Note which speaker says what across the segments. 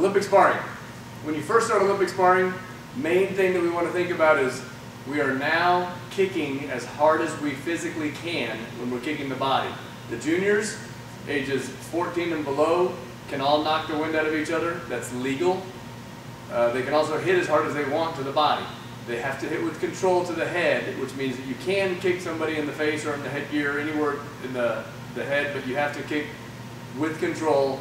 Speaker 1: Olympic sparring. When you first start Olympic sparring, main thing that we want to think about is we are now kicking as hard as we physically can when we're kicking the body. The juniors, ages 14 and below, can all knock the wind out of each other. That's legal. They can also hit as hard as they want to the body. They have to hit with control to the head, which means that you can kick somebody in the face or in the headgear, anywhere in the head, but you have to kick with control,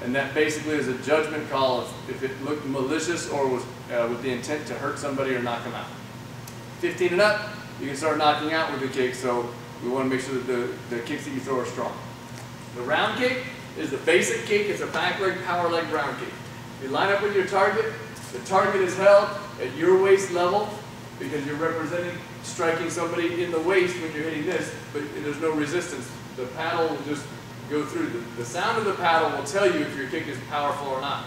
Speaker 1: and that basically is a judgment call if it looked malicious or was with the intent to hurt somebody or knock them out. 15 and up, you can start knocking out with the kick, so we want to make sure that the kicks that you throw are strong. The round kick is the basic kick. It's a back leg, power leg round kick. You line up with your target. The target is held at your waist level because you're representing striking somebody in the waist when you're hitting this, but there's no resistance. The paddle will just go through. The sound of the paddle will tell you if your kick is powerful or not.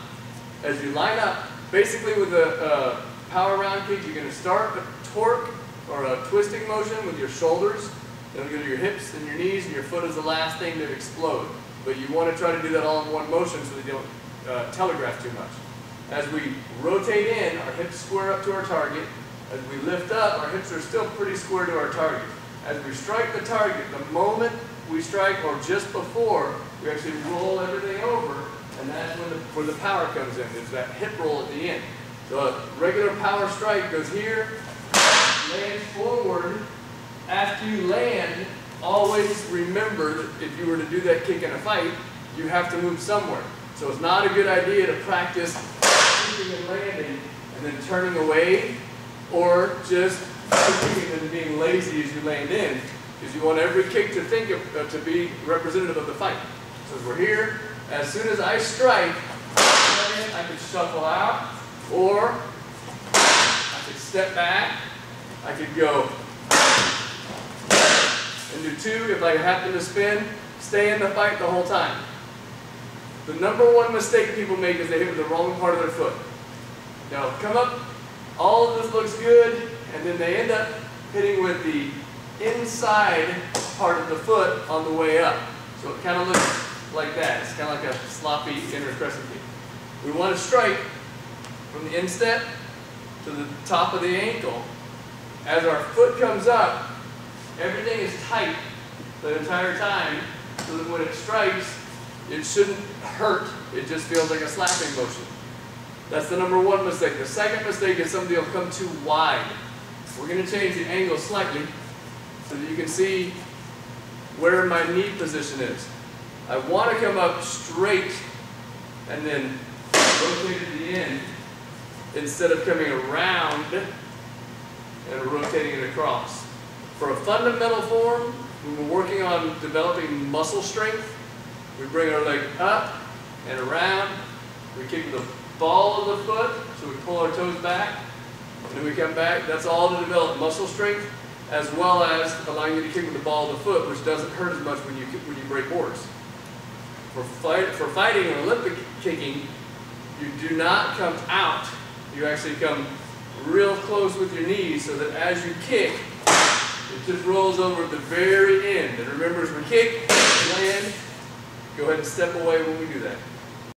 Speaker 1: As you line up, basically with a power round kick, you're going to start a torque or a twisting motion with your shoulders. Then go to your hips and your knees, and your foot is the last thing to explode. But you want to try to do that all in one motion so that you don't telegraph too much. As we rotate in, our hips square up to our target. As we lift up, our hips are still pretty square to our target. As we strike the target, the moment we strike or just before, we actually roll everything over, and that's where the power comes in. It's that hip roll at the end. So a regular power strike goes here, lands forward. After you land, always remember that if you were to do that kick in a fight, you have to move somewhere. So it's not a good idea to practice kicking and landing and then turning away, or just kicking and being lazy as you land in, because you want every kick to be representative of the fight. So as we're here, as soon as I strike, I could shuffle out, or I could step back, I could go and do two. If I happen to spin, stay in the fight the whole time. The number one mistake people make is they hit with the wrong part of their foot. Now come up, all of this looks good, and then they end up hitting with the inside part of the foot on the way up. So it kind of looks like that. It's kind of like a sloppy inner crescent kick. We want to strike from the instep to the top of the ankle. As our foot comes up, everything is tight the entire time, so that when it strikes, it shouldn't hurt. It just feels like a slapping motion. That's the number one mistake. The second mistake is somebody will come too wide. We're going to change the angle slightly so that you can see where my knee position is. I want to come up straight and then rotate at the end instead of coming around and rotating it across. For a fundamental form, when we're working on developing muscle strength, we bring our leg up and around. We kick with the ball of the foot, so we pull our toes back, and then we come back. That's all to develop muscle strength, as well as allowing you to kick with the ball of the foot, which doesn't hurt as much when you break boards. For fighting and Olympic kicking, you do not come out. You actually come real close with your knees, so that as you kick, it just rolls over at the very end. And remember, as we kick, land, go ahead and step away when we do that.